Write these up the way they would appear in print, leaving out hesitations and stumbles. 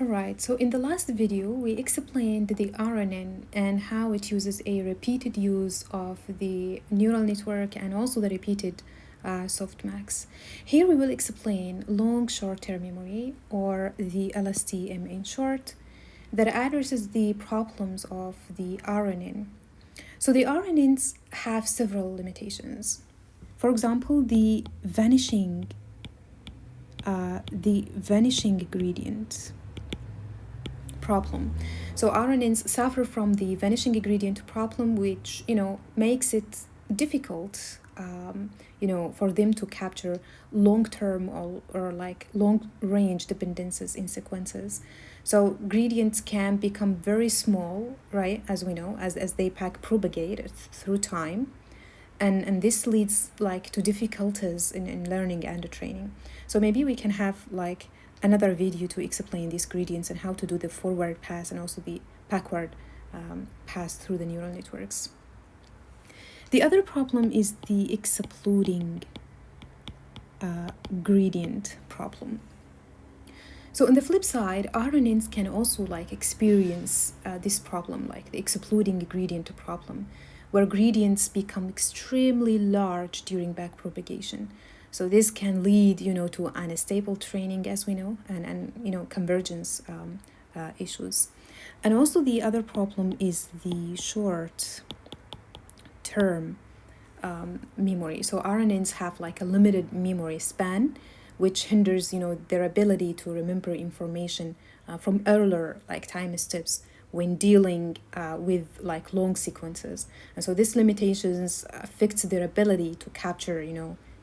Alright, so in the last video, we explained the RNN and how it uses a repeated use of the neural network and also the repeated softmax. Here we will explain long short-term memory, or the LSTM in short, that addresses the problems of the RNN. So the RNNs have several limitations. For example, the vanishing gradient problem. So RNNs suffer from the vanishing gradient problem, which makes it difficult for them to capture long-term or like long-range dependencies in sequences. So gradients can become very small, right, as we know, as they propagate through time. And this leads to difficulties in learning and training. So maybe we can have another video to explain these gradients and how to do the forward pass and also the backward pass through the neural networks. The other problem is the exploding gradient problem. So on the flip side, RNNs can also experience this problem, like the exploding gradient problem, where gradients become extremely large during backpropagation. So this can lead, to unstable training, as we know, and convergence issues. And also the other problem is the short-term memory. So RNNs have a limited memory span, which hinders, their ability to remember information from earlier time steps when dealing with long sequences. And so these limitations affect their ability to capture,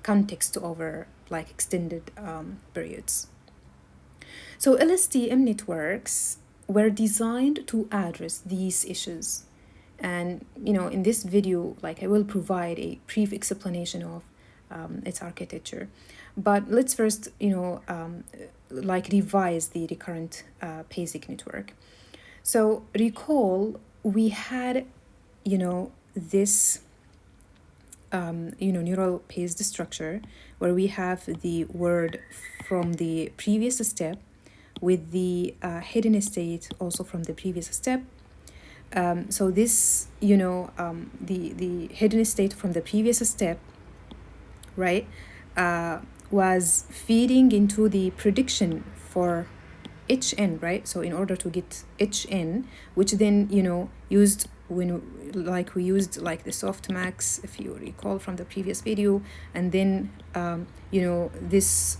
context over extended periods. So LSTM networks were designed to address these issues. And, in this video, I will provide a brief explanation of its architecture. But let's first, revise the recurrent basic network. So recall we had, this, neural based structure where we have the word from the previous step with the hidden state also from the previous step. So this, the hidden state from the previous step, right, was feeding into the prediction for hn, right? So in order to get hn, which then used when we used the softmax, if you recall from the previous video, and then this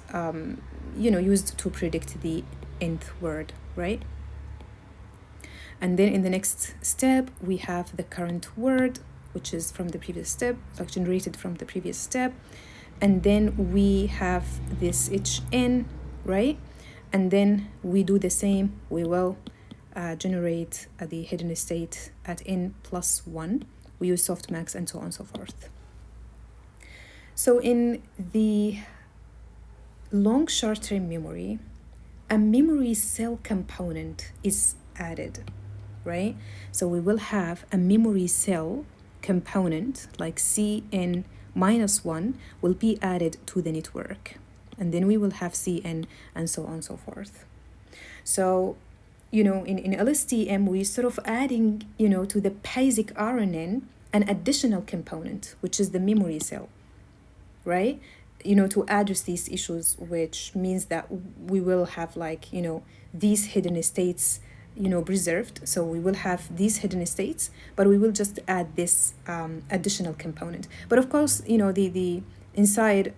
used to predict the nth word, right? And then in the next step we have the current word, which is from the previous step, generated from the previous step, and then we have this hn, right? And then we do the same. We will generate the hidden state at n+1. We use softmax and so on and so forth. So in the long short-term memory, a memory cell component is added, right? So we will have a memory cell component Cn-1 will be added to the network. And then we will have Cn and so on and so forth. So, in LSTM, we sort of adding, to the basic RNN an additional component, which is the memory cell, right? To address these issues, which means that we will have these hidden states, preserved. So we will have these hidden states, but we will just add this additional component. But of course, the inside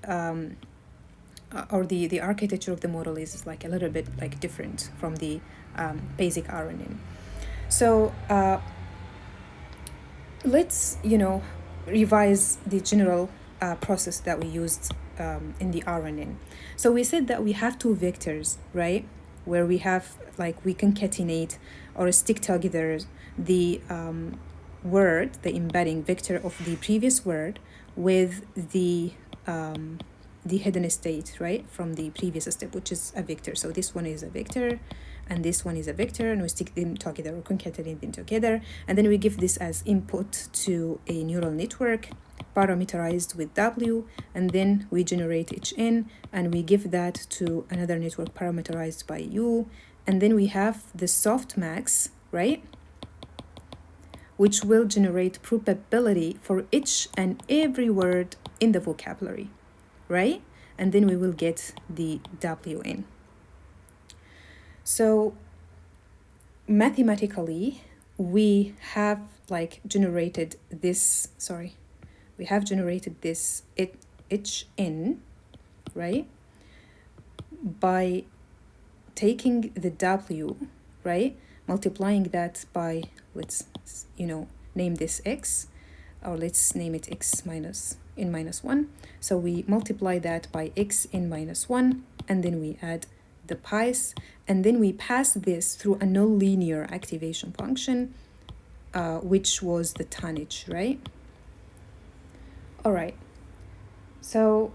or the architecture of the model is a little bit different from the basic RNN. So let's revise the general process that we used in the RNN. So we said that we have two vectors, right, where we have we concatenate or stick together the word, the embedding vector of the previous word with the hidden state, right, from the previous step, which is a vector. So this one is a vector and this one is a vector, and we stick them together or concatenate them together, and then we give this as input to a neural network, parameterized with W, and then we generate HN, and we give that to another network parameterized by U, and then we have the softmax, right? Which will generate probability for each and every word in the vocabulary, right? And then we will get the WN. So mathematically, we have generated this, we have generated this HN, right? By taking the W, right? Multiplying that by, let's, name this X, or let's name it X minus n minus 1. So we multiply that by X n minus 1, and then we add the pi's, and then we pass this through a nonlinear activation function, which was the tonnage, right? All right. So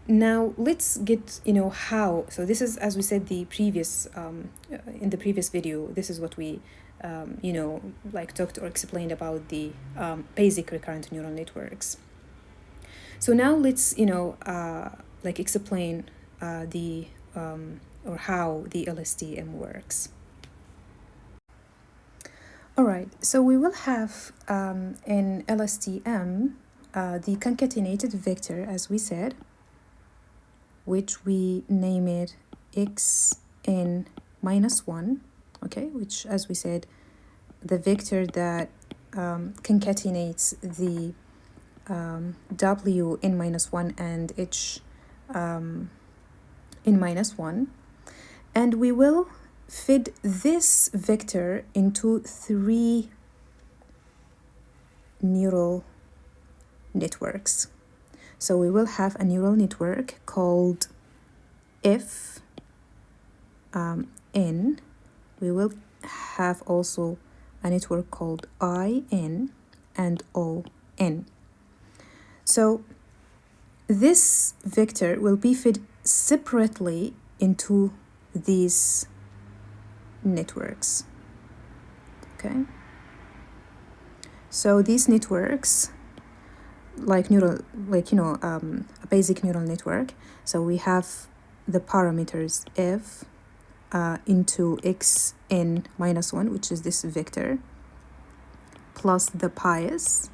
now let's get, how. So this is, as we said, the previous, in the previous video, this is what we, talked or explained about the basic recurrent neural networks. So now let's, explain the, or how the LSTM works. All right, so we will have in LSTM the concatenated vector, as we said, which we name it xn minus 1, okay, which, as we said, the vector that concatenates the w n minus 1 and h n minus 1. And we will feed this vector into 3 neural networks. So we will have a neural network called F N. We will have also a network called I N and O N. So this vector will be fed separately into these networks. Okay. So these networks, a basic neural network. So we have the parameters f into xn minus 1, which is this vector, plus the pi's,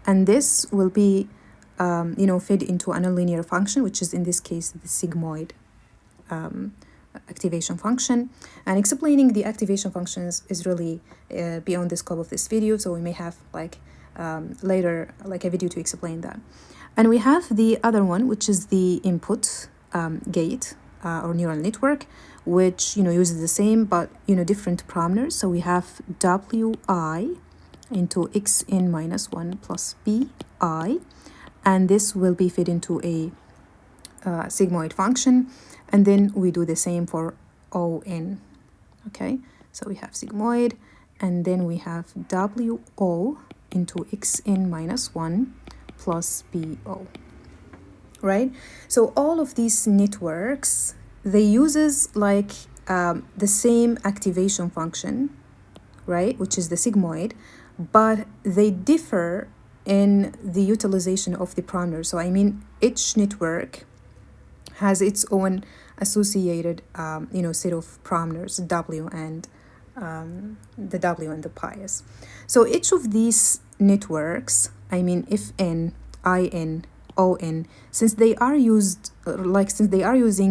and this will be fed into a nonlinear function, which is in this case the sigmoid activation function. And explaining the activation functions is really beyond the scope of this video, so we may have later a video to explain that. And we have the other one, which is the input gate or neural network, which uses the same but different parameters. So we have wi into xn minus 1 plus bi, and this will be fed into a sigmoid function, and then we do the same for on. Okay, so we have sigmoid, and then we have wo into xn minus 1 plus bo, right? So all of these networks, they uses the same activation function, right, which is the sigmoid, but they differ in the utilization of the parameters. So I mean, each network has its own associated set of parameters, w and the w and the pi's. So each of these networks, I mean fn, in, on, since they are using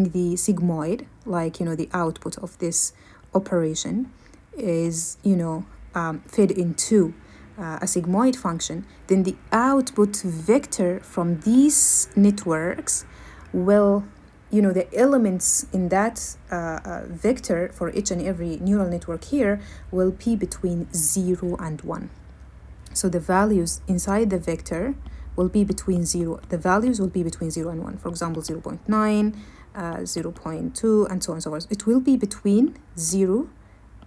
the sigmoid, the output of this operation is fed into a sigmoid function, then the output vector from these networks will, the elements in that vector for each and every neural network here will be between 0 and 1. So the values inside the vector will be between 0. The values will be between 0 and 1. For example, 0.9, 0.2, and so on and so forth. It will be between 0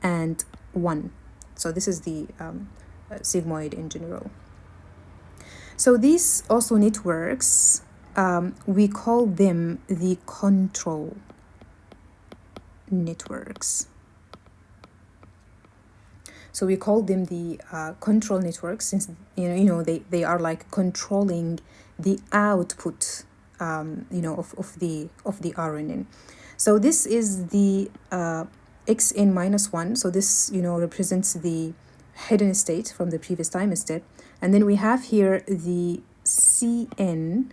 and 1. So this is the sigmoid in general. So these also networks, we call them the control networks. So we call them the control networks, since they are like controlling the output of the RNN. So this is the xn minus 1. So this represents the hidden state from the previous time step, and then we have here the cn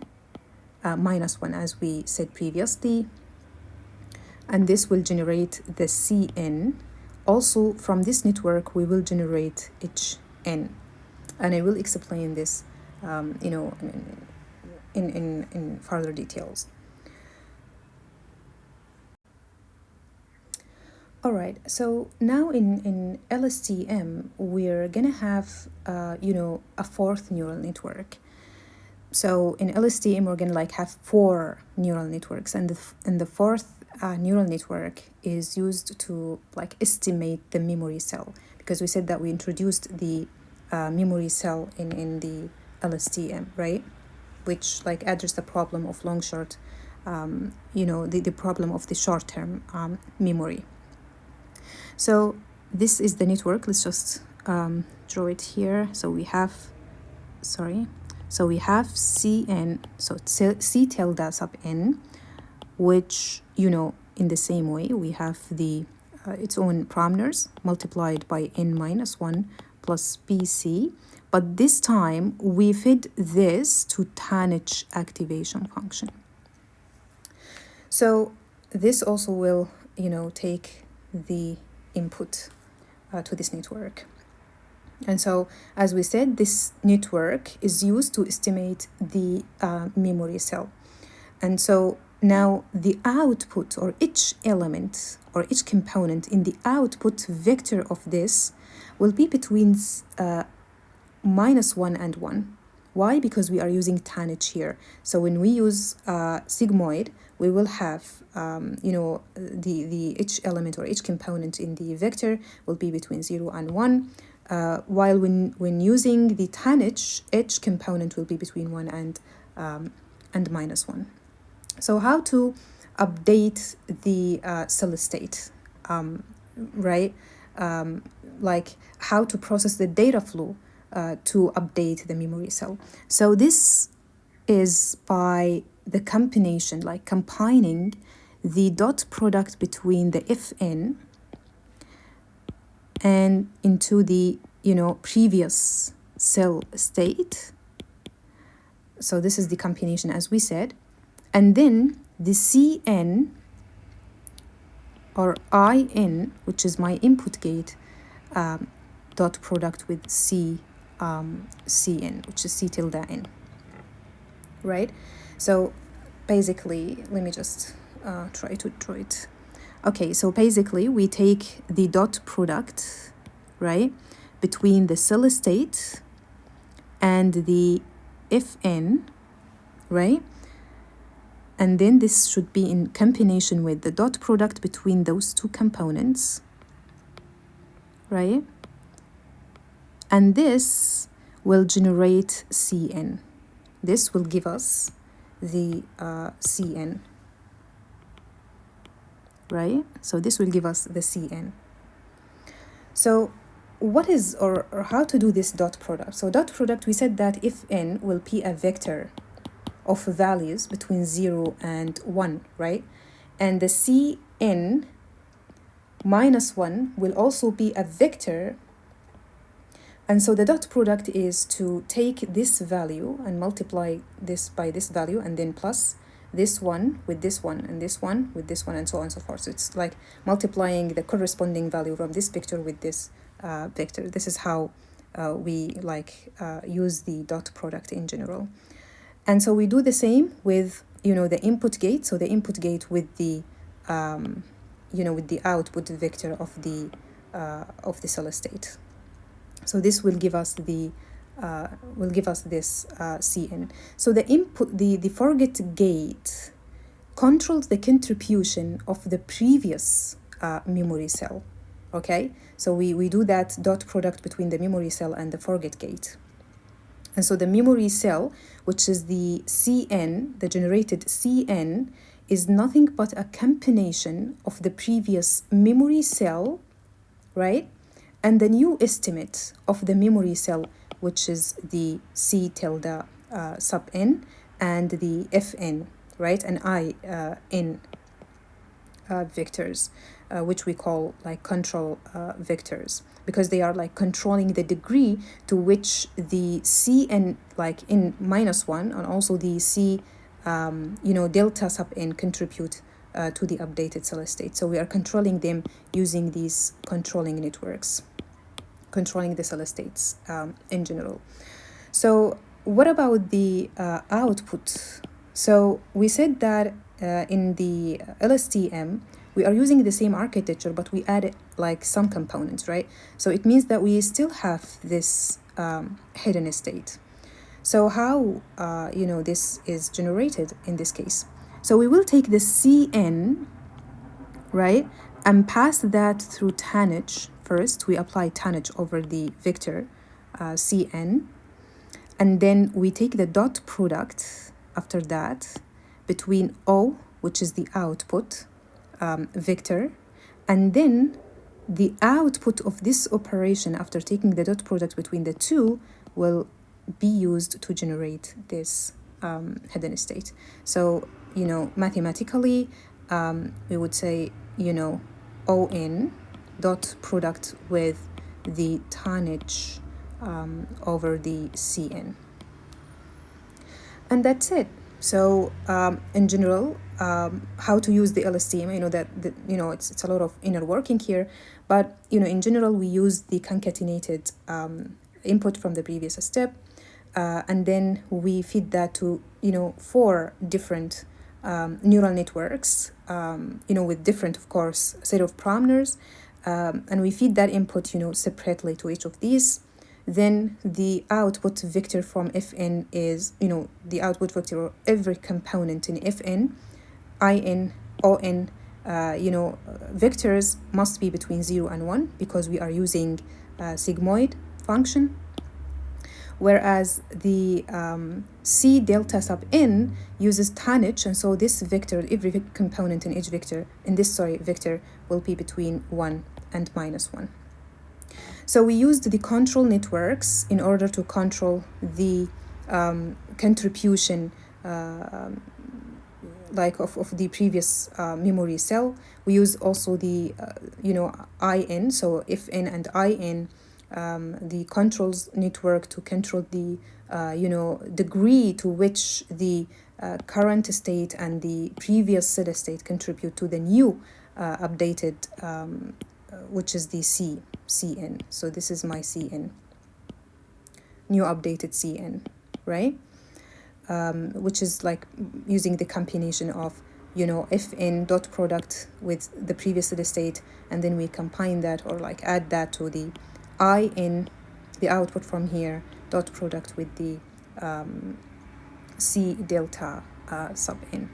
minus 1, as we said previously, and this will generate the cn. Also from this network we will generate hn, and I will explain this in further details. All right, so now in LSTM we're gonna have a fourth neural network. So in LSTM we're gonna like have 4 neural networks, and the fourth neural network is used to like estimate the memory cell, because we said that we introduced the memory cell in the LSTM, right? Which like address the problem of long short, the problem of the short-term memory. So this is the network. Let's just draw it here. So we have Cn, so C tilde sub n, which, in the same way, we have the its own parameters multiplied by n minus 1 plus Pc. But this time, we fed this to tanh activation function. So this also will, take the input to this network. And so, as we said, this network is used to estimate the memory cell. And so now the output, or each element or each component in the output vector of this will be between minus 1 and 1. Why? Because we are using tanh here. So when we use sigmoid, we will have, the each element or each component in the vector will be between 0 and 1. While when using the tanh, each component will be between 1 and minus 1. So how to update the cell state, right? Like how to process the data flow to update the memory cell. So this is by the combination, like combining the dot product between the fn and into the previous cell state. So this is the combination, as we said, and then the cn or in, which is my input gate, dot product with cn, which is c tilde n, right? So basically, let me just try to draw it. Okay, so basically we take the dot product, right, between the cell state and the fn, right? And then this should be in combination with the dot product between those two components, right? And this will generate cn. This will give us the cn, right? So this will give us the cn. So what is, or how to do this dot product? So dot product, we said that if n will be a vector of values between 0 and 1, right? And the cn minus 1 will also be a vector. And so the dot product is to take this value and multiply this by this value, and then plus this one with this one, and this one with this one, and so on and so forth. So it's like multiplying the corresponding value from this vector with this vector. This is how we use the dot product in general. And so we do the same with, the input gate. So the input gate with the, with the output vector of the cell state. So this will give us this cn. So the input, the forget gate controls the contribution of the previous memory cell. Okay, so we do that dot product between the memory cell and the forget gate. And so the memory cell, which is the cn, the generated cn, is nothing but a combination of the previous memory cell, right, and the new estimate of the memory cell, which is the C tilde sub n and the Fn, right, and in vectors, which we call like control vectors, because they are like controlling the degree to which the Cn like in -1 and also the C delta sub n contribute to the updated cell state. So we are controlling them using these controlling networks, controlling the cell states in general. So what about the output? So we said that in the LSTM, we are using the same architecture, but we add like some components, right? So it means that we still have this hidden state. So how, this is generated in this case? So we will take the Cn, right, and pass that through tanh. First, we apply tanh over the vector Cn, and then we take the dot product after that between O, which is the output vector, and then the output of this operation after taking the dot product between the two will be used to generate this hidden state. So, mathematically, we would say, On dot product with the tanh over the Cn. And that's it. So in general, how to use the LSTM, it's a lot of inner working here, but in general we use the concatenated input from the previous step, and then we feed that to 4 different neural networks, with different, of course, set of parameters, and we feed that input separately to each of these. Then the output vector from Fn is, the output vector of every component in Fn, In, On, vectors must be between 0 and 1 because we are using sigmoid function. Whereas the C delta sub n uses tanh, and so this vector, every component in each vector, vector will be between 1 and -1. So we used the control networks in order to control the contribution of the previous memory cell. We use also the In, so Fn and In, the controls network to control the degree to which the current state and the previous cell state contribute to the new updated, which is the Cn. So this is my Cn, new updated Cn, right? Which is like using the combination of Fn dot product with the previous state, and then we combine that or like add that to the In, the output from here, dot product with the C delta sub n.